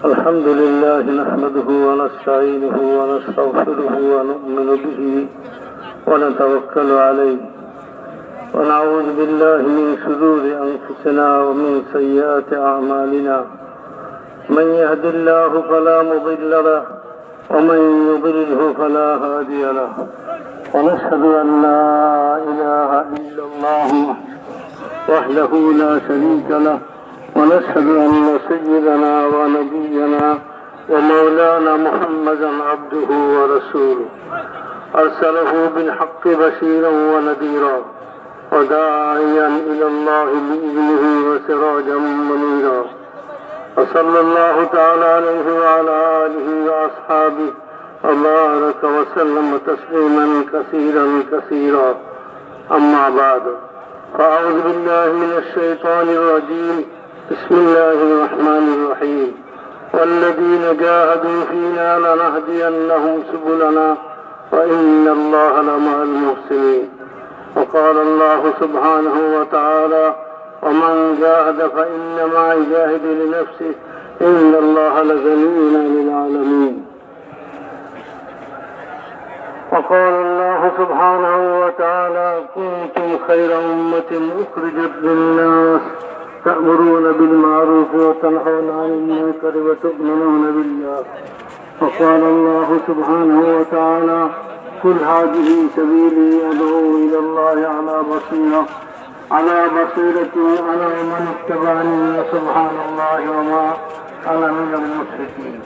الحمد لله نحمده ونستعينه ونستغفره ونؤمن به ونتوكل عليه ونعوذ بالله من شرور أنفسنا ومن سيئات أعمالنا من يهد الله فلا مضل له ومن يضلله فلا هادي له ونشهد أن لا إله إلا الله وحده لا شريك له ونشهد أن سيدنا ونبينا ومولانا محمدا عبده ورسوله أرسله بالحق بشيرا ونذيرا وداعيا إلى الله بإذنه وسراجا منيرا وصلى الله تعالى عليه وعلى آله وأصحابه وبارك وسلم تسليما كثيرا كثيرا أما بعد فأعوذ بالله من الشيطان الرجيم بسم الله الرحمن الرحيم والذين جاهدوا فينا لنهدينهم سبلنا وإن الله لمع المحسنين وقال الله سبحانه وتعالى ومن جاهد فإنما يجاهد لنفسه إن الله لغني عن العالمين وقال الله سبحانه وتعالى كنتم خير أمة أخرجت للناس تأمرون بالمعروف وتنهون عن المنكر وتؤمنون بالله وقال الله سبحانه وتعالى قل هذه سبيلي أدعو إلى الله على بصيرة أنا ومن اتبعني سبحان الله وما أنا من المشركين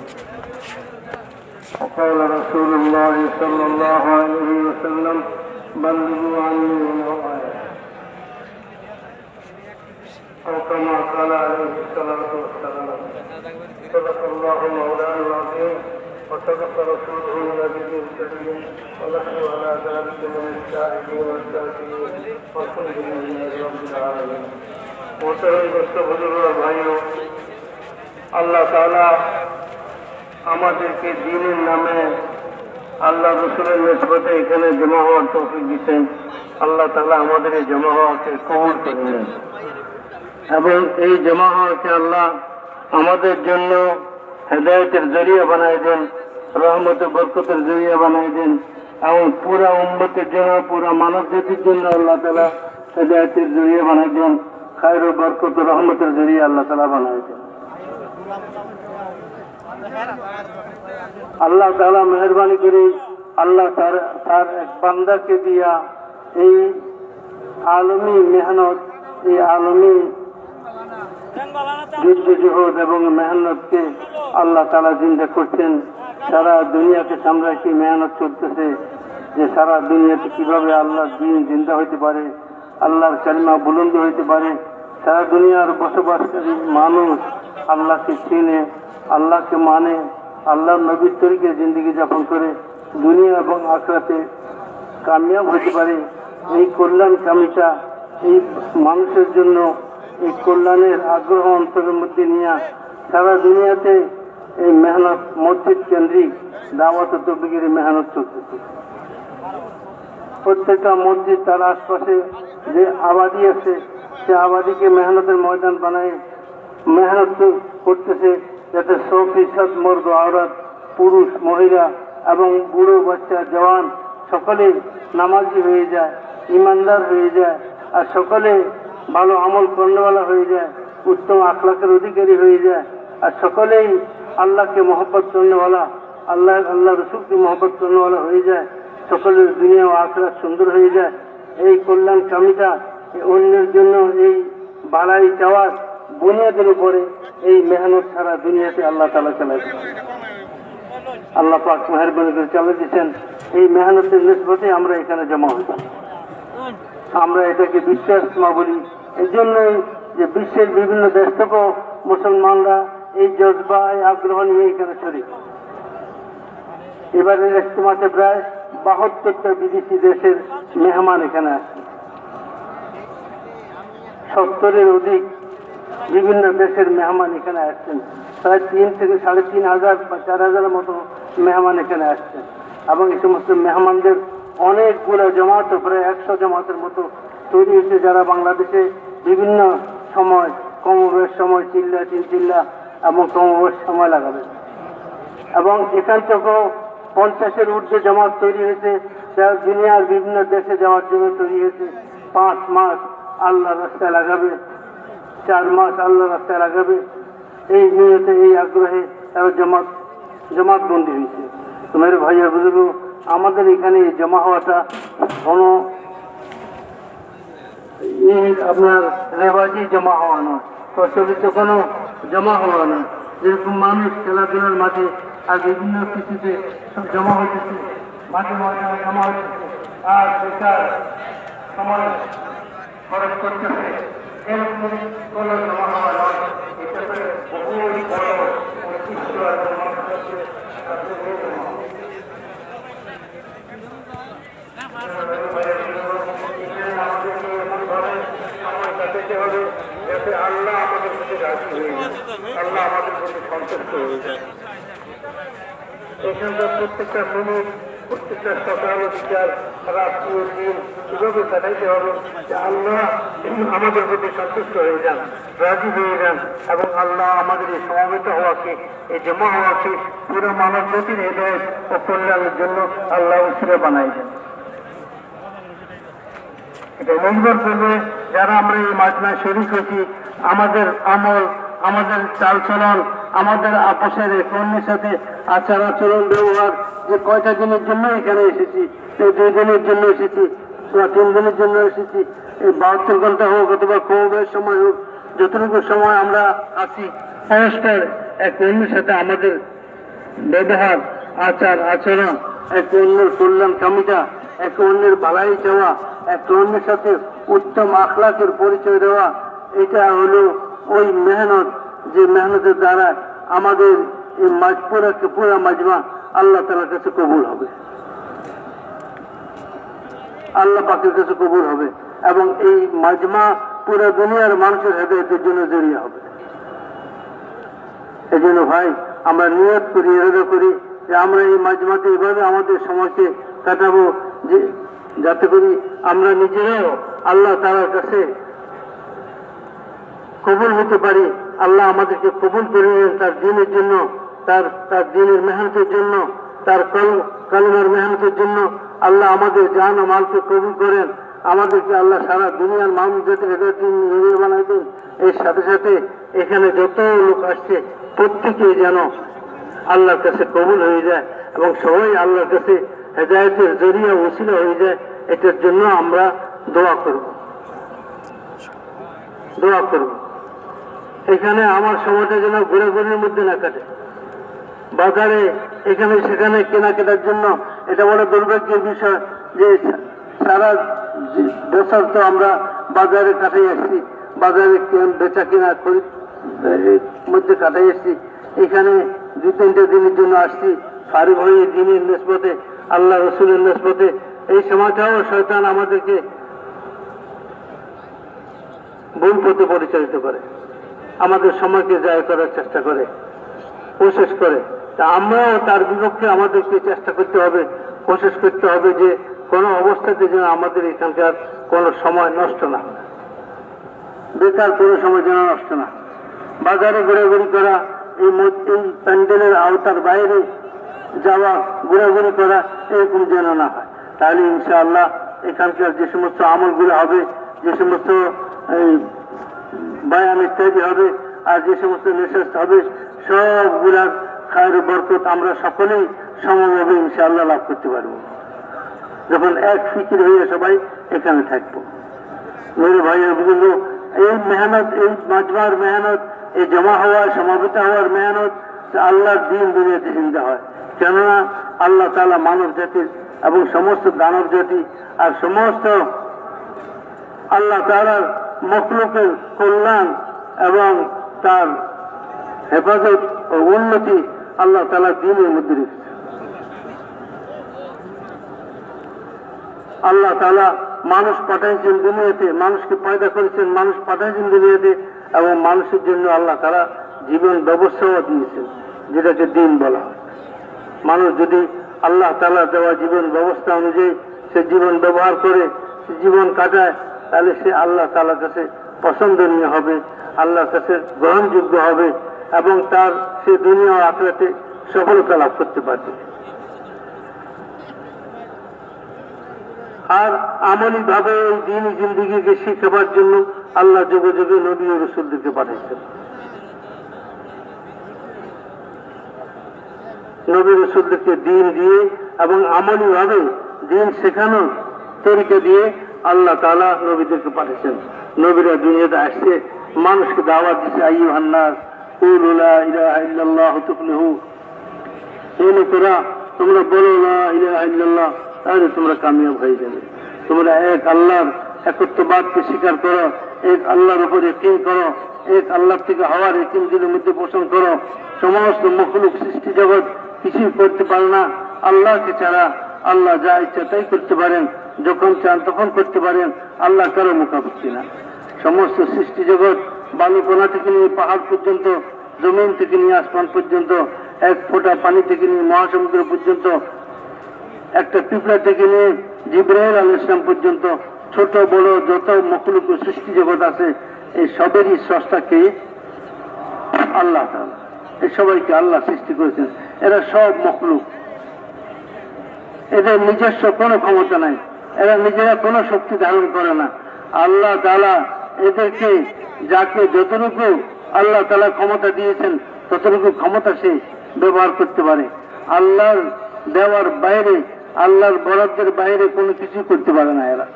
وقال رسول الله صلى الله عليه وسلم بلغوا عني ولو آية أو كما قال عليه الصلاة والسلام صدق الله مولانا العظيم وصدق رسوله النبي الكريم ونحن على ذلك من الشاهدين والشاكرين والحمد لله رب العالمين محترم दोस्तों बुजुर्ग और भाइयों আল্লাহ তাআলা আমাদেরকে দ্বীনের নামে আল্লাহ রাসূলের নিসবতে এখানে জমা হওয়ার তৌফিক দিয়েছেন। আল্লাহ তাআলা আমাদের এই জমা হওয়াকে কবুল করে নেন এবং এই জমা হওয়াকে আল্লাহ আমাদের জন্য হেদায়েতের জরিয়া বানাই দেন, রহমতের বরকতের জরিয়া বানাই দেন এবং পুরা উম্মতের জন্য পুরা মানব জাতির জন্য আল্লাহ তাআলা হেদায়েতের জরিয়া বানাই দেন, খায়র ও বরকত রহমতের জরিয়া আল্লাহ তাআলা বানাই দেন। আল্লাহ তাআলা মেহেরবানি করে আল্লাহ তার এক বান্দাকে দিয়া এই আলমী মেহনত, এই আলমী জুহুদ এবং মেহনতকে আল্লাহ তাআলা জিন্দা করছেন। সারা দুনিয়াকে সামনে কি মেহনত চলতেছে যে সারা দুনিয়াতে কিভাবে আল্লাহর দ্বীন জিন্দা হইতে পারে, আল্লাহর কালিমা বুলন্দ হইতে পারে, সারা দুনিয়ার বসবাসকারী মানুষ আল্লাহকে চিনে, আল্লাহকে মানে, আল্লাহর নবীর তরিকে জিন্দগি যাপন করে দুনিয়া এবং আখিরাতে কামিয়াব হতে পারে। এই কল্যাণ কামিটা এই মানুষের জন্য এই কল্যাণের আগ্রহ অন্তরের মধ্যে নিয়ে সারা দুনিয়াতে এই মেহনত মসজিদ কেন্দ্রিক দাওয়াত ও তাবলীগের মেহনত চলতেছে। প্রত্যেকটা মসজিদ তার আশপাশে যে আবাদি আছে সে আবাদিকে মেহনতের ময়দান বানায় মেহনত করতেছে যাতে 100% মর্দ আওরাত, পুরুষ মহিলা এবং বুড়ো বাচ্চা জওয়ান সকলে নামাজি হয়ে যায়, ইমানদার হয়ে যায় আর সকলে ভালো আমল করনেওয়ালা হয়ে যায়, উত্তম আখলাকের অধিকারী হয়ে যায় আর সকলেই আল্লাহকে মহব্বত করনেওয়ালা, আল্লাহ রসুলকে মহব্বত করনেওয়ালা হয়ে যায়, সকলের দুনিয়া ও আখিরাত সুন্দর হয়ে যায়। এই কল্যাণ কামিটা অন্যের জন্য এই বাড়াই চাওয়ার বুনিয়াদের উপরে এই মেহনত সারা দুনিয়াতে আল্লাহ তাআলা চালাচ্ছে। আল্লাহ পাক মেহেরবানি করে চালিয়ে দিচ্ছেন। এই মেহনতের নিসবতে আমরা এখানে জমা হয়েছি। আমরা এটাকে বিশ্বাসমা বলি এই জন্যই যে বিশ্বের বিভিন্ন দেশ থেকেও মুসলমানরা এই জজবা, এই আগ্রহ নিয়ে এখানে শরীক। এবারের ইজতেমাতে প্রায় 72টা বিদেশি দেশের মেহমান এখানে আসছে। 70-এর অধিক বিভিন্ন দেশের মেহমান এখানে আসছেন। প্রায় 3 থেকে 3,500 বা 4,000-এর মতো মেহমান এখানে আসছেন এবং এই সমস্ত মেহমানদের অনেকগুলো জমাত, প্রায় 100 জমাতের মতো তৈরি হয়েছে, যারা বাংলাদেশে বিভিন্ন সময় কমবেশ সময় চিল্লা চিল্লা এবং কমবেশ সময় লাগাবে। এবং এখান থেকেও 50-এর ঊর্ধ্বে জামাত তৈরি হয়েছে, যা দুনিয়ার বিভিন্ন দেশে যাওয়ার জন্য তৈরি হয়েছে। 5 মাস আল্লাহ রাস্তায় লাগাবে, 4 মাস আল্লাহ রাস্তায় লাগাবে, এই নিয়তে এই আগ্রহে তারা জমাতবন্দি হয়েছে। তো মেরে ভাইয়া বুঝল, আমাদের এখানে জমা হওয়াটা কোনো আপনার রেওয়াজি জমা হওয়া নয়, প্রচলিত কোনো জমা হওয়া নয়। যেরকম মানুষ খেলাধুলার মাঠে আর বিভিন্ন কিছুতে সব জমা হইতেছে, মাঝে মাঝে জমা হইতেছে, আর বেকার সময় খরচ করতেছে, এরকম কোনো জমা হওয়া নয়। এটা বহু বড় উদ্দেশ্য এবং মানুষের যাতে আল্লাহ আমাদের প্রতি রাজি হয়ে যায়, আল্লাহ আমাদের প্রতি সন্তুষ্ট হয়ে যায়। এখানকার প্রত্যেকটা মিনিট, প্রত্যেকটা সকাল বিচার, রাত্রি দিন কিভাবে কাটাইতে হবে যে আল্লাহ আমাদের প্রতি সন্তুষ্ট হয়ে যান, রাজি হয়ে যান, এবং আল্লাহ আমাদের এই সমাবেত হওয়াকে, এই জমা হওয়াকে পুরো মানব জাতির হৃদয় ও কল্যাণের জন্য আল্লাহ উৎসবে বানাই দেন। এটা নির্ভর করবে যারা আমরা এই মাজমায় শরীক হয়েছি, আমাদের আমল, আমাদের চালচলন, আমাদের আপোষের অন্যের সাথে আচার আচরণ ব্যবহার, যে কয়টা দিনের জন্য এখানে এসেছি, এই 2 দিনের জন্য এসেছি বা 3 দিনের জন্য এসেছি, এই 72 ঘন্টা হোক অথবা কমের সময় হোক, যতটুকু সময় আমরা আসি, পরস্পর এক অন্যের সাথে আমাদের ব্যবহার, আচার আচরণ, এক অন্যের কল্যাণ কামিতা, এক অন্যের ভালাই চাওয়া, এক অন্যের সাথে উত্তম আখলাকের পরিচয় দেওয়া, এটা হলো ওই মেহনত, যে মেহনতের দ্বারা আমাদের এই পুরা মাজমা আল্লাহ তাআলার কাছে কবুল হবে, আল্লাহ পাকের কাছে কবুল হবে, এবং এই মাজমা পুরা দুনিয়ার মানুষের হেদায়েতের জন্য জড়িয়ে হবে। এই জন্য ভাই, আমরা নিয়ত করি, এরাদা করি যে আমরা এই মাজমাতে এভাবে আমাদের সময়কে কাটাবো, যে যাতে করি আমরা নিজেরাও আল্লাহ তাআলার কাছে কবুল হতে পারি। আল্লাহ আমাদেরকে কবুল করে নেন তার দিনের জন্য, তার দিনের মেহনতের জন্য, তার কালিমার মেহনতের জন্য। আল্লাহ আমাদের জান ও মালকে কবুল করেন, আমাদেরকে আল্লাহ সারা দুনিয়ার মানুষ যাতে হেদায়েতের বানাই দেন। এর সাথে সাথে এখানে যত লোক আসছে প্রত্যেকে যেন আল্লাহর কাছে কবুল হয়ে যায় এবং সবাই আল্লাহর কাছে হেদায়েতের জরিয়া ওসিলা হয়ে যায়। এটার জন্য আমরা দোয়া করব। এখানে আমার সময়টা যেন ঘোরাঘুরির মধ্যে না কাটে, বাজারে এখানে সেখানে কেনাকাটার জন্য। এটা বড় দুর্ভাগ্যের বিষয় যে সারা বছর তো আমরা বাজারে কাটাই আসছি, বাজারে বেচা কেনা মধ্যে কাটাই আসছি। এখানে 2-3টা দিনের জন্য আসছি, ফারিগ হয়ে দিনের নিসবতে, আল্লাহ রসুলের নিসবতে। এই সময়টাও শয়তান আমাদেরকে ভুল পথে পরিচালিত করে, আমাদের সময়কে জায় করার চেষ্টা করে, কোশিশ করে। তা আমরাও তার বিপক্ষে আমাদেরকে চেষ্টা করতে হবে, কোশিশ করতে হবে যে কোনো অবস্থাতে যেন আমাদের এখানকার কোনো সময় নষ্ট না, বেকার কোনো সময় যেন নষ্ট না। বাজারে ঘোরাঘুরি করা, এই প্যান্ডেলের আওতার বাইরে যাওয়া, ঘোরাঘুরি করা, এরকম যেন না হয়। তাহলে ইনশাআল্লাহ এখানকার যে সমস্ত আমলগুলো হবে, যে সমস্ত বয়ান ইত্যাদি হবে, আর যে সমস্ত মেসেজ হবে, সবগুলার খায়ের বরকত আমরা সকলেই সমভাবে ইনশাআল্লাহ লাভ করতে পারবো, যখন এক ফিকির হয়ে সবাই এখানে থাকবো। মেরে ভাইয়ের বুঝলো, এই মেহনত, এই মাজমার মেহনত, এই জমা হওয়া, সমাবেত হওয়ার মেহনত, আল্লাহর দিন দুনিয়াতে জিন্দা হয়। কেননা আল্লাহ তাআলা মানব জাতির এবং সমস্ত দানব জাতি আর সমস্ত আল্লাহ তাআলার মখলুকের কল্যাণ এবং তার হেফাজত ও উন্নতি আল্লাহ তাআলা দিনের মধ্যে রেখেছে। আল্লাহ তাআলা মানুষ পাঠাইছেন দুনিয়াতে, মানুষকে পয়দা করেছেন, মানুষ পাঠাইছেন দুনিয়াতে, এবং মানুষের জন্য আল্লাহ তাআলা জীবন ব্যবস্থাও দিয়েছেন, যেটাকে দিন বলা হয়। মানুষ যদি আল্লাহ তাআলা দেওয়া জীবন ব্যবস্থা অনুযায়ী সে জীবন ব্যবহার করে, সে জীবন কাটায়, তাহলে সে আল্লাহ তাআলার কাছে পছন্দনীয় হবে, আল্লাহর কাছে গ্রহণযোগ্য হবে। এবং তার সে দুনিয়া ও আখিরাতে সফলতা লাভ করতে পারবে। আর আমলি ভাবে এই দিন জিন্দিগিকে শিখাবার জন্য আল্লাহ যুগে যুগে নবী ও রাসূলদেরকে পাঠিয়েছেন। নবী রাসূলদেরকে দিন দিয়ে এবং আমলি ভাবে দিন শেখানোর তরিকা দিয়ে আল্লাহ তাআলা নবীদেরকে পাঠিয়েছেন। নবীরা দুনিয়াতে আসছে, মানুষকে দাওয়াত দিচ্ছে, আইয়ুহান নাস কুলু লা ইলাহা ইল্লাল্লাহু তুফলিহু, হে লোকেরা তোমরা বলো লা ইলাহা ইল্লাল্লাহ, তাহলে তোমরা কামিয়াব হয়ে যাবে। তোমরা এক আল্লাহর একত্ববাদকে স্বীকার করো, এক আল্লাহর উপর ইয়াকিন করো, এক আল্লাহ থেকে হওয়ার ইয়াকিন দিলের মধ্যে পোষণ করো। সমস্ত মখলুক সৃষ্টি জগৎ কিছুই করতে পারে না আল্লাহকে ছাড়া। আল্লাহ যা ইচ্ছা তাই করতে পারেন, যখন চান তখন করতে পারেন, আল্লাহ কারো মুখাপেক্ষী না। সমস্ত সৃষ্টি জগৎ বালুকণা থেকে নিয়ে পাহাড় পর্যন্ত, জমিন থেকে নিয়ে আসমান পর্যন্ত, এক ফোঁটা পানি থেকে নিয়ে মহাসমুদ্র পর্যন্ত, একটা পিঁপড়া থেকে নিয়ে জিবরাইল আলাইহিস সালাম পর্যন্ত, ছোট বড় যত মখলুক সৃষ্টি জগৎ আছে এই সবেরই স্রষ্টাকে আল্লাহ তাআলা। এই সবাইকে আল্লাহ সৃষ্টি করেছেন। এরা সব মখলুক, এদের নিজস্ব কোনো ক্ষমতা নাই, এরা নিজেরা কোনো শক্তি ধারণ করে না। আল্লাহ তাআলা এদেরকে যাকে যতটুকু আল্লাহ তাআলা ক্ষমতা দিয়েছেন ততটুকু ক্ষমতা সে ব্যবহার করতে পারে। আল্লাহর দেওয়ার বাইরে, আল্লাহর বরাদ্দের বাইরে কোনো কিছু করতে পারে না এরা।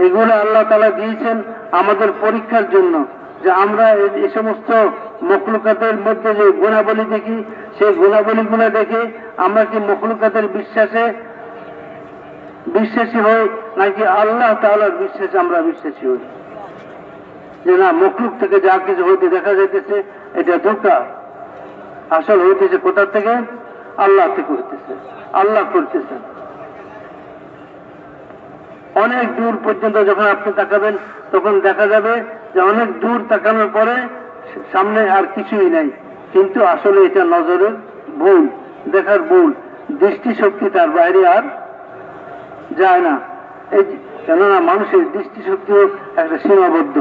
এগুলো আল্লাহ তাআলা দিয়েছেন আমাদের পরীক্ষার জন্য, যে আমরা এই সমস্ত মখলুকাতের মধ্যে যে গুণাবলী দেখি, সেই গুণাবলীগুলো দেখে আমরা কি মখলুকাতের বিশ্বাসী হই, নাকি আল্লাহ তাআলার বিশ্বাসে আমরা বিশ্বাসী হই। যে না, মখলুক থেকে যা কিছু হইতে দেখা যাইতেছে এটা ধোঁকা, আসল হইতেছে কোথা থেকে? আল্লাহ থেকে হইতেছে, আল্লাহ করতেছেন। অনেক দূর পর্যন্ত যখন আপনি তাকাবেন তখন দেখা যাবে যে অনেক দূর তাকানোর পরে সামনে আর কিছুই নাই, কিন্তু আসলে এটা নজরের ভুল, দেখার ভুল, দৃষ্টিশক্তি তার বাইরে আর যায় না। এই কেননা মানুষের দৃষ্টিশক্তিও একটা সীমাবদ্ধ।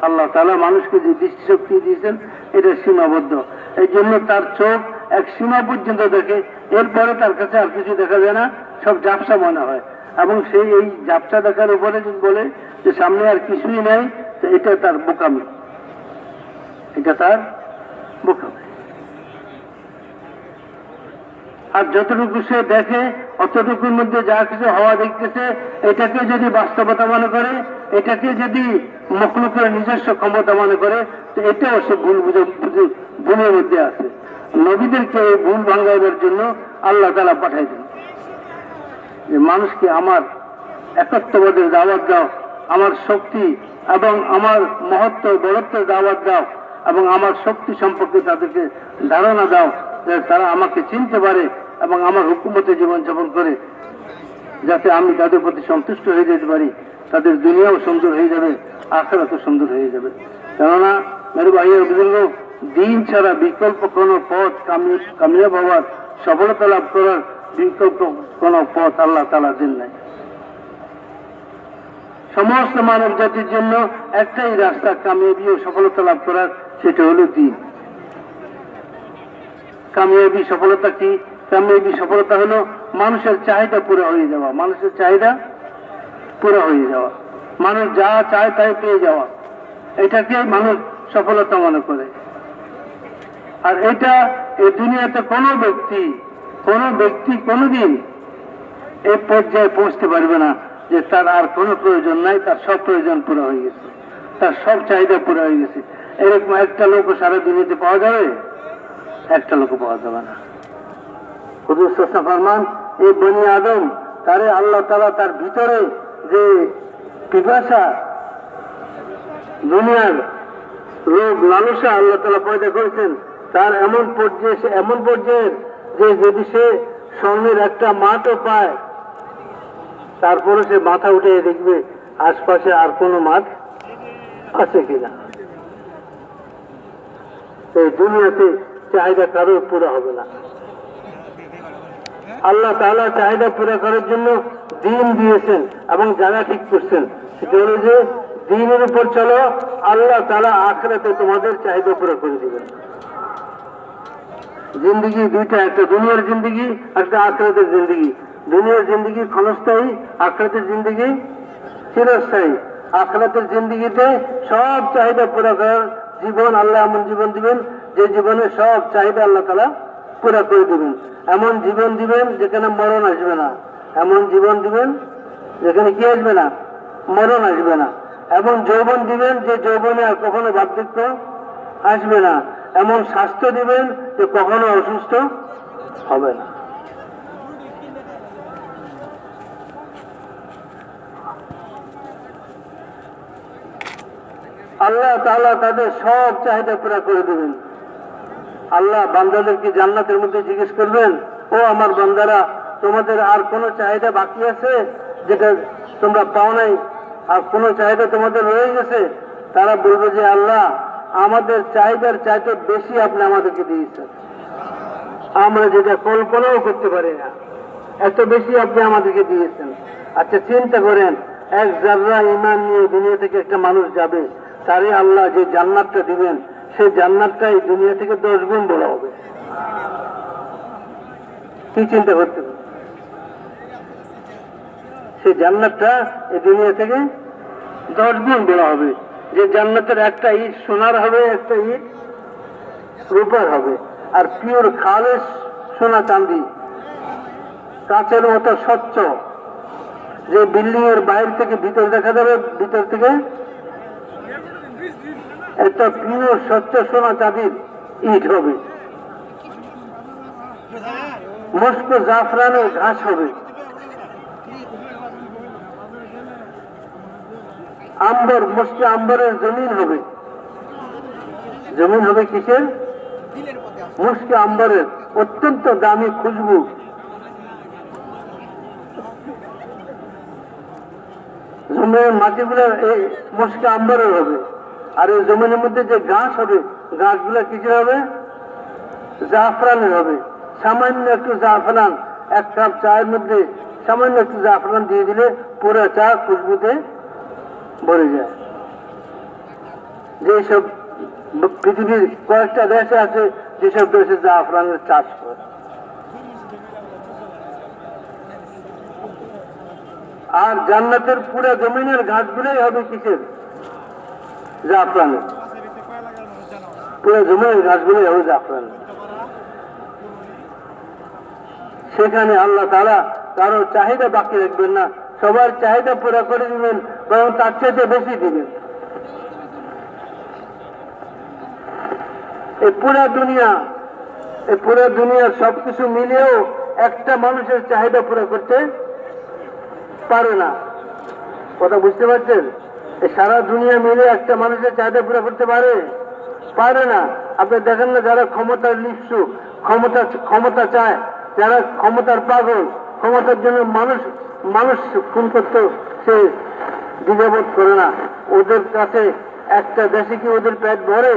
আল্লাহ তাআলা মানুষকে যে দৃষ্টিশক্তি দিয়েছেন এটা সীমাবদ্ধ। এই জন্য তার চোখ এক সীমা পর্যন্ত দেখে, এরপরে তার কাছে আর কিছু দেখা যায় না, সব ঝাপসা মনে হয়। এবং সেই এই ঝাপসা দেখার উপরে যদি বলে যে সামনে আর কিছুই নাই, তো এটা তার বোকামি, এটা তার বোকামি। আর যতটুকু সে দেখে অতটুকুর মধ্যে যা কিছু হওয়া দেখতেছে, এটাকে যদি বাস্তবতা মনে করে, এটাকে যদি মখলুকের নিজস্ব ক্ষমতা মনে করে, তো এটাও সে ভুলের মধ্যে আছে। নবীদেরকে এই ভুল ভাঙাইবার জন্য আল্লাহ তাআলা পাঠাইছেন যে মানুষকে আমার একত্ববাদের দাওয়াত দাও, আমার শক্তি এবং আমার মহত্ব বড়ত্বের দাওয়াত দাও, এবং আমার শক্তি সম্পর্কে তাদেরকে ধারণা দাও, যাতে তারা আমাকে চিনতে পারে এবং আমার হুকুমতে জীবনযাপন করে, যাতে আমি তাদের প্রতি সন্তুষ্ট হয়ে যেতে পারি। তাদের দুনিয়াও সুন্দর হয়ে যাবে, আখিরাতও সুন্দর হয়ে যাবে। কেননা মেরে ভাইয়ের বুজুর্গ, দিন ছাড়া বিকল্প কোনো পথ, কামিয়াব হওয়ার, সফলতা লাভ করার বিকল্প কোনো পথ আল্লাহ তাআলা দেন নাই। সমস্ত মানব জাতির জন্য একটাই রাস্তা কামিয়াবি ও সফলতা লাভ করার, সেটা হলো দিন। কামিয়াবি সফলতা কি? কামিয়াবি সফলতা হলো মানুষের চাহিদা পুরো হয়ে যাওয়া, মানুষের চাহিদা পুরো হয়ে যাওয়া, মানুষ যা চায় তাই পেয়ে যাওয়া, এটাকে মানুষ সফলতা মনে করে। আর এটা এই দুনিয়াতে কোনো ব্যক্তি কোনোদিন এই পর্যায়ে পৌঁছতে পারবে না যে তার আর কোনো প্রয়োজন নাই, তার সব প্রয়োজন পুরো হয়ে গেছে, তার সব চাহিদা পুরো হয়ে গেছে। এরকম একটা লোকও সারা দুনিয়াতে পাওয়া যাবে? একটা লোকও পাওয়া যাবে না। হুজুর সাল্লাল্লাহু আলাইহি ওয়াসাল্লাম ফরমান, এই বনি আদম তারে আল্লাহ তাআলা তার ভিতরে যে পিপাসা, দুনিয়ার রোগ লালসা আল্লাহ তাআলা পয়দা করেছেন, তার এমন পর্যায়ের যে যদি সে স্বর্ণের একটা মাঠও পায়, তারপরে সে মাথা উঠে দেখবে আশপাশে আর কোনো মাঠ আছে কিনা। এই দুনিয়াতে চাহিদা কারো পুরো হবে না। আল্লাহ তাআলা চাহিদা পুরো করার জন্য দিন দিয়েছেন এবং জায়গা ঠিক করছেন। সেটা হলো যে দ্বীনের উপর চলো, আল্লাহ তাআলা আখিরাতে তোমাদের চাহিদা পুরো করে দিবেন। জিন্দগি দুইটা, একটা দুনিয়ার জিন্দগি, একটা আখিরাতের জিন্দগি। দুনিয়ার জিন্দগি ক্ষণস্থায়ী, আখিরাতের জিন্দগি চিরস্থায়ী। আখিরাতের জিন্দগিতে সব চাহিদা পুরো করার জীবন, আল্লাহ এমন জীবন দিবেন যে জীবনে সব চাহিদা আল্লাহ তাআলা পুরো করে দিবেন। এমন জীবন দিবেন যেখানে মরণ আসবে না। এমন জীবন দিবেন যেখানে কি আসবে না? মরণ আসবে না। এমন যৌবন দিবেন যে যৌবনে আর কখনো বার্ধক্য আসবে না। এমন স্বাস্থ্য দিবেন যে কখনো অসুস্থ হবে না। আল্লাহ তাআলা তাদের সব চাহিদা পুরা করে দেবেন। আল্লাহ বান্দাদেরকে জান্নাতের মধ্যে জিজ্ঞেস করবেন, ও আমার বান্দারা, তোমাদের আর কোনো চাহিদা বাকি আছে যেটা তোমরা পাও নাই? আর কোনো চাহিদা তোমাদের রয়ে গেছে? তারা বলবে যে আল্লাহ, আমাদের চাহিদার চাইতে বেশি আপনি আমাদেরকে দিয়েছেন, আমরা যেটা কল্পনাও করতে পারি না, এত বেশি আপনি আমাদেরকে দিয়েছেন। আচ্ছা চিন্তা করেন, এক জাররা ঈমান নিয়ে দুনিয়া থেকে একটা মানুষ যাবে, তারে আল্লাহ যে জান্নাতটা দিবেন, সেই জান্নাতটা এই দুনিয়া থেকে 10 গুণ বড় হবে। কি চিন্তা করতে হবে? সেই জান্নাতটা এই দুনিয়া থেকে 10 গুণ বড় হবে। যে জান্নাতের একটা ইট সোনার হবে, একটা ইট রূপার হবে, আর পিওর খালেস সোনা চাঁদি, কাঁচের মতো স্বচ্ছ, যে বিল্ডিং এর বাইরে থেকে ভিতর দেখা যাবে, ভিতর থেকে একটা পিওর স্বচ্ছ সোনা চাঁদির ইট হবে। মস্ক জাফরানের ঘাস হবে, আম্বর, মস্কে আম্বরের জমিন হবে। জমিন হবে কিসের? মস্কে আম্বরের, অত্যন্ত দামি খুশবু। জমিনের মাটিগুলো এই মস্কে আম্বরের হবে। আর এই জমিনের মধ্যে যে ঘাস হবে, ঘাসগুলো কিসের হবে? জাফরানের হবে। সামান্য একটু জাফরান, এক কাপ চায়ের মধ্যে সামান্য একটু জাফরান দিয়ে দিলে পুরো চা খুশবুতে ভরে যায়। যেসব পৃথিবীর কয়েকটা দেশে আছে যেসব দেশে জাফরানের চাষ করে। আর জান্নাতের পুরো জমিনের ঘাসগুলোই হবে কিসের? জাফরানের। পুরো জমিনের ঘাসগুলোই হবে জাফরানের। সেখানে আল্লাহ তাআলা কারো চাহিদা বাকি রাখবেন না, সবার চাহিদা পুরো করে দিবেন, বরং তার চেয়ে বেশি দিবেন। এই পুরো দুনিয়ার সবকিছু মিলেও একটা মানুষের চাহিদা পুরো করতে পারে না। কথা বুঝতে পারছেন? এই সারা দুনিয়া মিলে একটা মানুষের চাহিদা পুরো করতে পারে না। আপনি দেখেন না, যারা ক্ষমতার লিপ্সু, ক্ষমতা চায়, যারা ক্ষমতার পাগল, ক্ষমতার জন্য মানুষ খুন করতে সে দ্বিধাবোধ করে না, ওদের কাছে একটা দেশে কি ওদের পেট ভরে?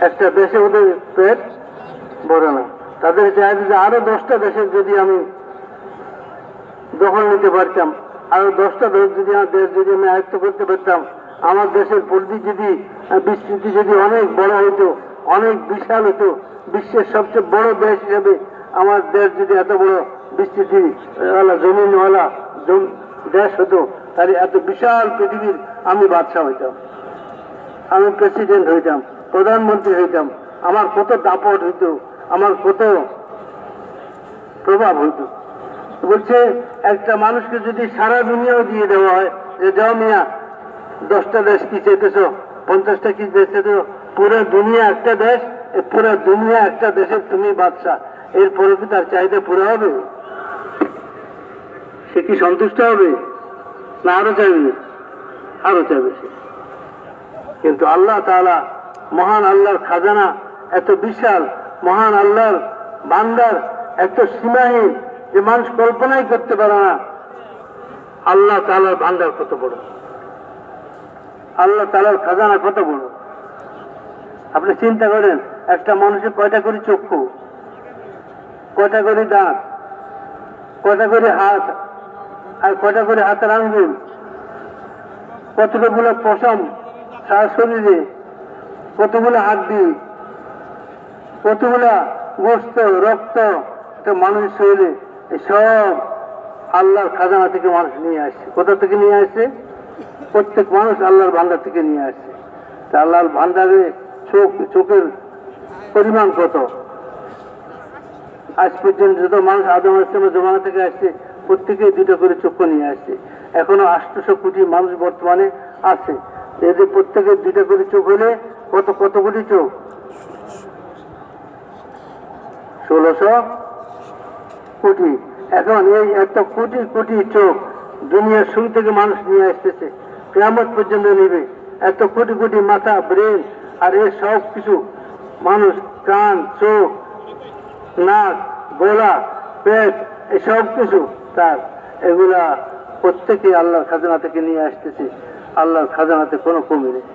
একটা দেশে ওদের পেট ভরে না। তাদের চাইছে যে আরো 10টা দেশের যদি আমি দখল নিতে পারতাম, আরো 10টা দেশ যদি আমি আয়ত্ত করতে পারতাম, আমার দেশের পরিধি যদি, বিস্তৃতি যদি অনেক বড় হইতো, অনেক বিশাল হতো, বিশ্বের সবচেয়ে বড় দেশ হিসেবে আমার দেশ যদি এত বড় বিস্তৃতি জমিনওয়ালা দেশ হতো, তাহলে এত বিশাল পৃথিবীর আমি বাদশাহ হইতাম, আমি প্রেসিডেন্ট হইতাম, প্রধানমন্ত্রী হইতাম, আমার কত দাপট হইতো, আমার কত প্রভাব হইতো। বলছে একটা মানুষকে যদি সারা দুনিয়াও দিয়ে দেওয়া হয়, যে যাও মিয়া 10টা দেশ কি চেয়েছ, 50টা কি চেয়েছ, পুরো দুনিয়া একটা দেশ, পুরো দুনিয়া একটা দেশের তুমি বাদশাহ, এরপরে কি তার চাহিদা পুরো হবে? সে কি সন্তুষ্ট হবে? না আরো চাইবে? আরো চাইবে সে। কিন্তু আল্লাহ তাআলা, মহান আল্লাহর খাজানা এত বিশাল, মহান আল্লাহর ভান্ডার এত সীমাহীন যে মানুষ কল্পনাই করতে পারে না। আল্লাহ তাআলার ভান্ডার কত বড়, আল্লাহ তাআলার খাজানা কত বড়। আপনি চিন্তা করেন, একটা মানুষের কয়টা করে চক্ষু, কয়টা করে দাঁত, কটা করে হাত আর কটা করে হাতের আঙ্গুল, কতগুলো পশম সারা শরীরে, কতগুলো হাড্ডি, কতগুলা গোস্ত রক্ত একটা মানুষের শরীরে, সব আল্লাহর খাজানা থেকে মানুষ নিয়ে আসছে। কোথা থেকে নিয়ে আসছে? প্রত্যেক মানুষ আল্লাহর ভান্ডার থেকে নিয়ে আসছে। তা আল্লাহর ভান্ডারে চোখের পরিমাণ কত? আজ পর্যন্ত যত মানুষ আদম ইসলামের জমানা থেকে আসছে প্রত্যেকে দুটো করে চক্ষু নিয়ে আসছে। এখনো 800 কোটি মানুষ বর্তমানে আছে, এদের প্রত্যেকের দুটো করে চোখ হলে কত কত কোটি চোখ? 1600 কোটি। এখন এই এত কোটি কোটি চোখ দুনিয়ার শুরু থেকে মানুষ নিয়ে আসতেছে, কিয়ামত পর্যন্ত নেবে। এত কোটি কোটি মাথা, ব্রেন, আর এর সব কিছু মানুষ, কান, চোখ, নাক, গলা, পেট, এই সব কিছু তার, এগুলা প্রত্যেকে আল্লাহর খাজানা থেকে নিয়ে আসতেছে। আল্লাহর খাজানাতে কোনো কমি নেই,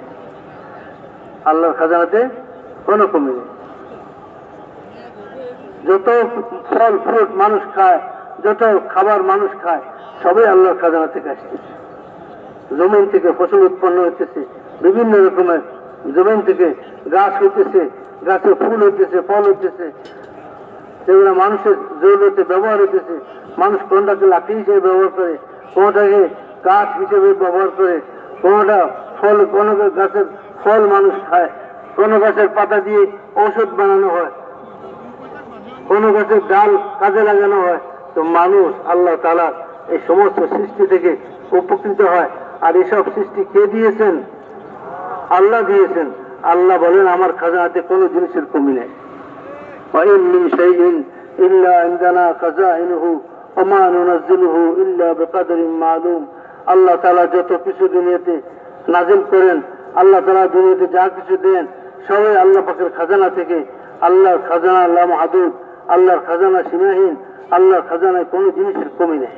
আল্লাহর খাজানাতে কোনো কমি নেই। যত ফল ফ্রুট মানুষ খায়, যত খাবার মানুষ খায়, সবই আল্লাহর খাজানা থেকে আসতেছে। জমিন থেকে ফসল উৎপন্ন হইতেছে, বিভিন্ন রকমের জমিন থেকে গাছ হইতেছে, গাছে ফুল হইতেছে, ফল হইতেছে, যেগুলো মানুষের জরুরতে ব্যবহার হইতেছে। মানুষ কোনটাকে লাঠি হিসেবে ব্যবহার করে, কোনটাকে কাঠ হিসেবে ব্যবহার করে, কোনটা ফল, কোন গাছের ফল মানুষ খায়, কোন গাছের পাতা দিয়ে ঔষধ বানানো হয়, কোন গাছের ডাল কাজে লাগানো হয়। তো মানুষ আল্লাহ তাআলা এই সমস্ত সৃষ্টি থেকে উপকৃত হয়। আর এসব সৃষ্টি কে দিয়েছেন? আল্লাহ দিয়েছেন। আল্লাহ বলেন আমার খাজানাতে কোনো জিনিসের কমি নেই। وَإِن مِّن شَيْءٍ إِلَّا عِندَنَا خَزَائِنُهُ وَمَا نُنَزِّلُهُ إِلَّا بِقَدَرٍ مَّعْلُومٍ। আল্লাহ তাআলা যত কিছু দুনিয়াতে নাজিল করেন, আল্লাহ তাআলা দুনিয়াতে যা কিছু দেন, সবাই আল্লাহ পাকের খাজানা থেকে। আল্লাহর খাজানা লা মাহদুদ, আল্লাহর খাজানা সীমাহীন, আল্লাহর খাজানায় কোনো জিনিসের কমি নেই।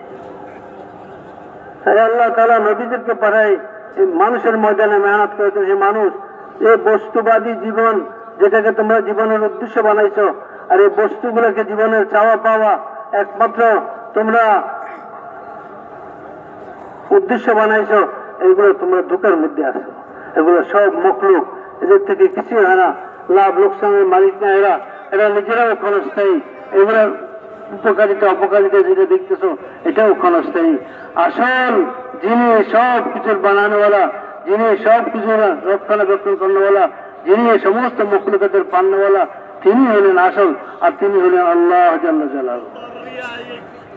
তাই আল্লাহ তাআলা নবীদেরকে পাঠায় মানুষের ময়দানে মেহনত করেছে। যে মানুষ এই বস্তুবাদী জীবন, যেটাকে তোমরা জীবনের উদ্দেশ্য বানাইছো, আর এই বস্তুগুলোকে জীবনের চাওয়া পাওয়া একমাত্র তোমরা উদ্দেশ্য বানাইছো, এগুলো তোমরা ধোঁকার মধ্যে আছো। এগুলো সব মখলুক, এদের থেকে কিছু হয় না, লাভ লোকসানের মালিক না এরা, এরা নিজেরাও ক্ষণস্থায়ী। এগুলোর উপকারিতা অপকারিতা যেটা দেখতেছো, এটাও ক্ষণস্থায়ী। আসল যিনি সব কিছুর বানানোওয়ালা, যিনি সব কিছুর রক্ষণাবেক্ষণ করানোওয়ালা, যিনি সমস্ত মখলুকাতের পান্নওয়ালা, তিনি হলেন আসল। আর তিনি হলেন আল্লাহ জাল্লা জালালুহু।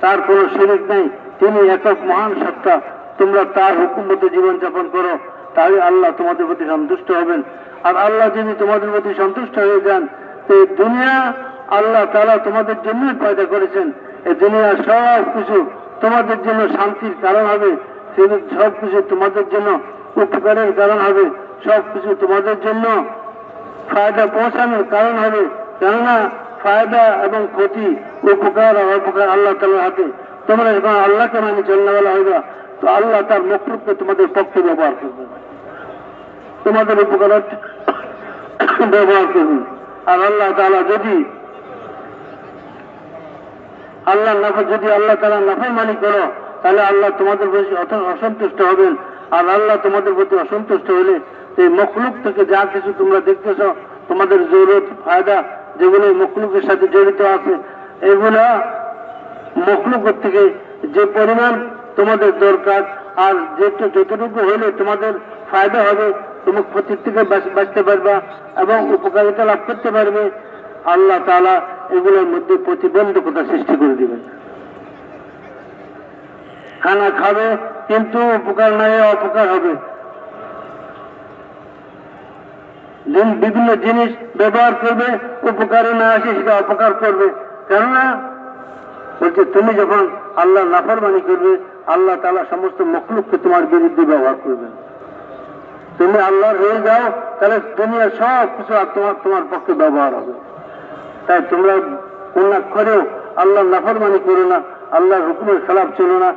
তার কোনো শরীক নেই, তিনি একক মহান সত্তা। তোমরা তার হুকুম মতো জীবনযাপন করো, তাহলে আল্লাহ তোমাদের প্রতি সন্তুষ্ট হবেন। আর আল্লাহ যদি তোমাদের প্রতি সন্তুষ্ট হয়ে যান, তো এই দুনিয়া আল্লাহ তাআলা তোমাদের জন্যই পয়দা করেছেন। এই দুনিয়া সব কিছু তোমাদের জন্য শান্তির কারণ হবে, সব কিছু তোমাদের জন্য উপকারের কারণ হবে, সব কিছু তোমাদের জন্য ফায়দা পৌঁছানোর কারণ হবে। কেননা ফায়দা এবং ক্ষতি, উপকার আর অপকার আল্লাহ তাআলার হাতে। তোমরা যখন আল্লাহকে মানে চলনেওয়ালা হইবা, তো আল্লাহ তার মখলুককে তোমাদের পক্ষে ব্যবহার করবেন, তোমাদের উপকার ব্যবহার করবেন। আর আল্লাহ তাআলা যদি আল্লাহ তাআলা নাফরমানি করো, তাহলে আল্লাহ তোমাদের প্রতি অসন্তুষ্ট হবেন। আর আল্লাহ তোমাদের প্রতি অসন্তুষ্ট হলে এই মখলুক থেকে যা কিছু তোমরা দেখতেছ, তোমাদের জরুরত ফায়দা যেগুলো মখলুকের সাথে জড়িত আছে, এগুলা মখলুকের থেকে যে পরিমাণ তোমাদের দরকার, আর যতটুকু হলে তোমাদের ফায়দা হবে, তুমি ক্ষতির থেকে বাঁচতে পারবা এবং উপকারিতা লাভ করতে পারবে, আল্লাহ তাআলা এগুলোর মধ্যে প্রতিবন্ধকতা সৃষ্টি করে দিবেন। খানা খাবে কিন্তু উপকার নাই, অপকার হবে। বিভিন্ন জিনিস ব্যবহার করবে, উপকারে না আসে সেটা অপকার করবে। কেননা বলছে তুমি যখন আল্লাহ নাফরমানি করবে, আল্লাহ তাআলা সমস্ত মখলুককে তোমার বিরুদ্ধে ব্যবহার করবেন। তুমি আল্লাহর হয়ে যাও, তাহলে দুনিয়ার সব কিছু তোমার পক্ষে ব্যবহার হবে। তাই তোমরা কোনাক্ষরেও আল্লাহর নাফরমানি করো না, আল্লাহর হুকুমের খেলাফ চলো না।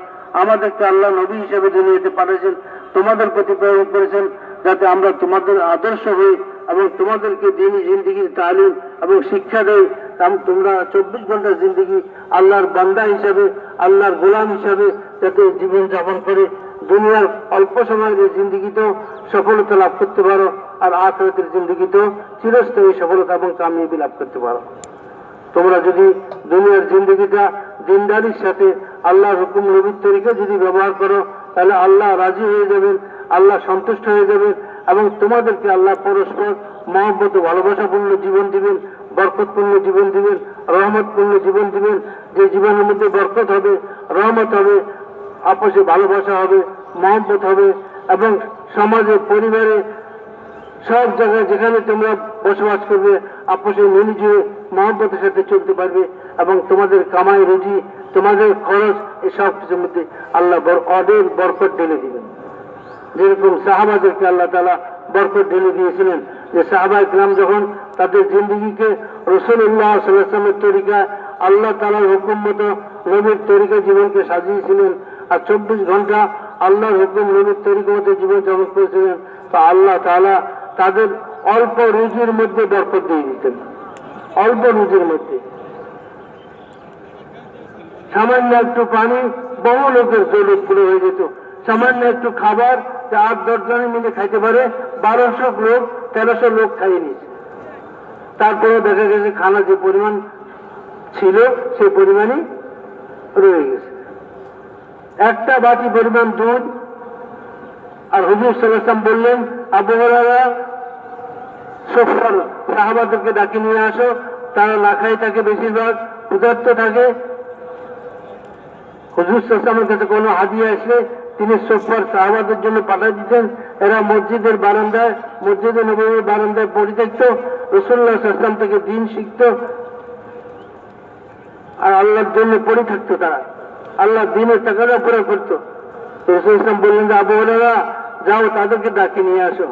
আমাদেরকে আল্লাহ নবী হিসেবে দুনিয়াতে পাঠিয়েছেন, তোমাদের প্রতি প্রেরণ করেছেন, যাতে আমরা তোমাদের আদর্শ হই এবং তোমাদেরকে দ্বীনি জিন্দেগির তালিম এবং শিক্ষা দেই, তোমরা 24 ঘন্টা জিন্দগি আল্লাহর বান্দা হিসাবে, আল্লাহর গোলাম হিসাবে যাতে জীবন যাপন করে দুনিয়ার অল্প সময়ের জিন্দগিতেও সফলতা লাভ করতে পারো, আর আখিরাতের জিন্দগিতেও চিরস্থায়ী সফলতা এবং কামিয়াবি লাভ করতে পারো। তোমরা যদি দুনিয়ার জিন্দগিটা দিনদারির সাথে আল্লাহর হুকুম নবীর তরিকা যদি ব্যবহার করো, তাহলে আল্লাহ রাজি হয়ে যাবেন, আল্লাহ সন্তুষ্ট হয়ে যাবেন, এবং তোমাদেরকে আল্লাহ পরস্পর মহব্বত ও ভালোবাসাপূর্ণ জীবন দিবেন, বরকতপূর্ণ জীবন দিবেন, রহমতপূর্ণ জীবন দিবেন। যে জীবনের মধ্যে বরকত হবে, রহমত হবে, আপসে ভালোবাসা হবে, মহব্বত হবে, এবং সমাজে, পরিবারে, সব জায়গায় যেখানে তোমরা বসবাস করবে আপসে মিলিজুয়ে মহব্বতের সাথে চলতে পারবে, এবং তোমাদের কামাই রুজি, তোমাদের খরচ, এই সব কিছুর মধ্যে আল্লাহ অদের বরকত ঢেলে দিবেন। যেরকম সাহাবাদেরকে আল্লাহ তাআলা বরকত ঢেলে দিয়েছিলেন, যে সাহাবা ইকরাম যখন তাদের জিন্দগিকে রাসূলুল্লাহ সাল্লাল্লাহু আলাইহি ওয়াসাল্লামের তরিকা, আল্লাহ তাআলার হুকুম মতো নবীর তরিকা জীবনকে সাজিয়েছিলেন, আর 24 ঘন্টা আল্লাহর হুকুম নবীর তরিকা মতো জীবন যাপন করেছিলেন, তো আল্লাহ তাআলা তাদের অল্প রুজির মধ্যে বরকত দিয়ে দিতেন। অল্প রুজির মধ্যে সামান্য একটু পানি বহু লোকের জরুরত পুরো হয়ে যেত। সামান্য একটু খাবার 8-10 জনে মিলে খাইতে পারে, 1200 লোক, 1300 লোক খাইয়ে নিয়েছে। তারপরে দেখা গেছে খানা যে পরিমাণ ছিল সে পরিমাণই রয়ে গেছে। একটা বাটি পরিমাণ দুধ, আর হুজুর সাল্লাল্লাহু আলাইহি ওয়াসাল্লাম বললেন, আবু হুরায়রা সফর সাহাবাদেরকে ডাকি নিয়ে আসো, তারা না খাই থাকে, বেশিরভাগ ক্ষুধার্ত থাকে। হুজুর সাল্লাল্লাহু আলাইহি ওয়াসাল্লামের কাছে কোনো হাদিয়া আসলে তিনি সফর সাহাবাদের জন্য পাঠিয়ে দিতেন। এরা মসজিদের বারান্দায়, মসজিদে নববীর বারান্দায় পড়ে থাকতো, রাসূলুল্লাহ সাল্লাল্লাহু আলাইহি ওয়াসাল্লাম থেকে দ্বীন শিখতো, আর আল্লাহর জন্য পড়ে থাকতো। তারা আল্লাহ দ্বীনের তাকাদা পুরো করতো। রাসূল সাল্লাল্লাহু আলাইহি ওয়াসাল্লাম বললেন যে আবু হুরায়রা যাও, তাদেরকে ডাকি নিয়ে আসো।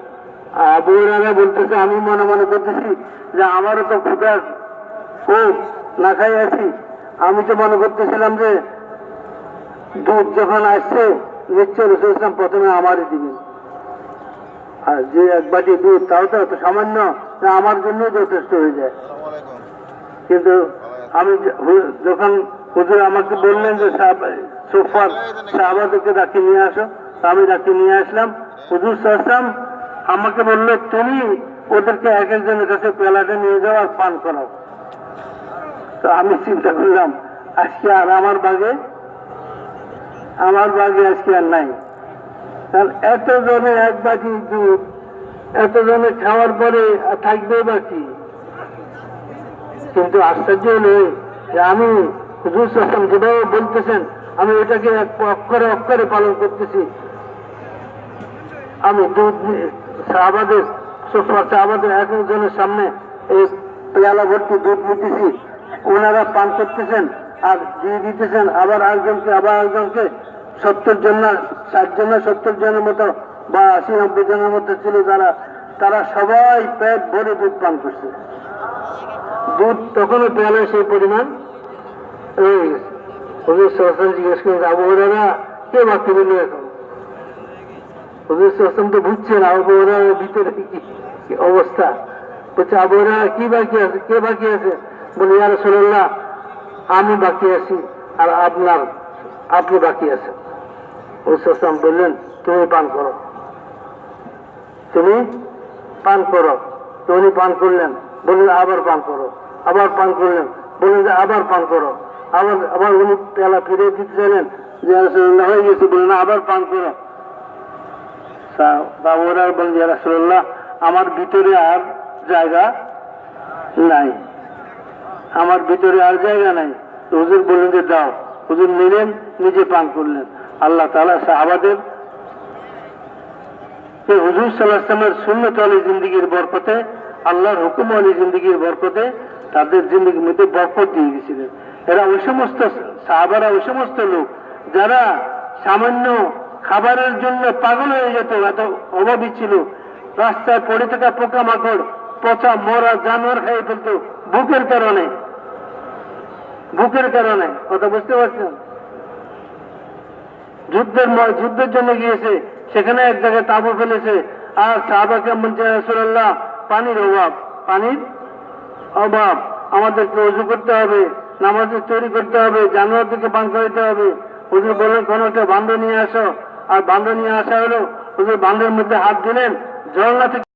আবু হুরায়রা বলতেছে, আমি মনে মনে করতেছি যে আমারও তো ক্ষুধা খুব, না খাই আছি। আমি তো মনে করতেছিলাম যে দুধ যখন আসছে নিশ্চয় রাসূল সাল্লাল্লাহু আলাইহি ওয়াসাল্লাম প্রথমে আমারই দিবেন, আর যে এক বাটি দুধ তাও তো এত সামান্য, আমার জন্য যথেষ্ট হয়ে যায়। কিন্তু আমি যখন হুজুর আমাকে বললেন যে সোফার সাহাবাদেরকে ডাকি নিয়ে আসো, আমি ডাকি নিয়ে আসলাম। হুজুর সাল্লাল্লাহু আলাইহি ওয়াসাল্লাম আমাকে বললো, তুমি ওদেরকে এক একজনের কাছে পেলাটা নিয়ে যাও আর পান করাও। তো আমি চিন্তা করলাম, আজকে আর আমার বাগে আজকে আর নাই। কারণ এত জনে এক বাটি দুধ, এত জনে খাওয়ার পরে থাকবে বা কি। কিন্তু আশ্চর্য হলো যে আমি হুজুর সাল্লাল্লাহু আলাইহি ওয়াসাল্লাম যেভাবে বলতেছেন, আমি এটাকে অক্ষরে অক্ষরে পালন করতেছি। আমি দুধ সাহাবাদের, সাহাবাদের এক একজনের সামনে এই পেয়ালা ভর্তি দুধ নিতেছি, ওনারা পান করতেছেন আর দিয়ে দিতেছেন, আবার একজনকে 70 জন না 60 জন না 70 জনের মতো বা 80-90 জনের মতো ছিল তারা সবাই পেট ভরে দুধ পান করছে। দুধ তখনও পেয়ালায় সেই পরিমাণ রয়ে গেছে। হুজুর সাল্লাল্লাহু আলাইহি ওয়াসাল্লাম জিজ্ঞেস করেন, আবু হুরায়রা কে বাকি রইল এখন? হুজুর সাল্লাল্লাহু আলাইহি ওয়াসাল্লাম তো বুঝছেন আবু হুরায়রার ভিতরে কি অবস্থা। বলছে, আবু হুরায়রা কি বাকি আছে, কে বাকি আছে? বলে, ইয়া রাসূলুল্লাহ, আমি বাকি আছি আর আপনি বাকি আছেন। হুজুর সাল্লাল্লাহু আলাইহি ওয়াসাল্লাম বললেন, তুমি পান করো, তুমি পান করো। তো উনি পান করলেন, বললেন আবার পান করো, আবার পান করলেন, বললেন যে আবার পান করো, আবার উনি পেলা ফিরে দিতে চাইলেন, যে রাসূলুল্লাহ হয়ে গেছে, বললেন আবার পান করো। ওরা বললেন, ইয়া রাসূলুল্লাহ, আমার ভিতরে আর জায়গা নাই, আমার ভিতরে আর জায়গা নাই। তো হুজুর বললেন যে দাও। হুজুর নিলেন, নিজে পান করলেন। আল্লাহ তাআলা সাহাবাদের হুজুর সাল্লাল্লাহু আলাইহি ওয়াসাল্লামের সুন্নত ওয়ালি জিন্দেগির বরকতে, আল্লাহর হুকুম ওয়ালি জিন্দেগির বরকতে তাদের জিন্দেগির মধ্যে বরকত দিয়ে গেছিলেন। এরা ওই সমস্ত সাহাবারা, ওই সমস্ত লোক যারা সামান্য খাবারের জন্য পাগল হয়ে যেত, এত অভাবী ছিল। রাস্তায় পড়ে থাকা পোকামাকড়, পচা মরা জানোয়ার খেয়ে ফেলতো ভুকের কারণে। কথা বুঝতে পারছেন? যুদ্ধের জন্য গিয়েছে, সেখানে এক জায়গায় তাঁবু ফেলেছে, আর সাহাবাকে বলছে, রাসূলুল্লাহ, পানির অভাব। আমাদেরকে উজু করতে হবে, নামাজের তৈরি করতে হবে, জানোয়ারদেরকে পান করাইতে হবে। হুজুর বললেন কোনো একটা বান্ধব নিয়ে আসো, আর বান্ধব নিয়ে আসা হলো, হুজুর বান্ধবের মধ্যে হাত দিলেন, ঝর্ণা থেকে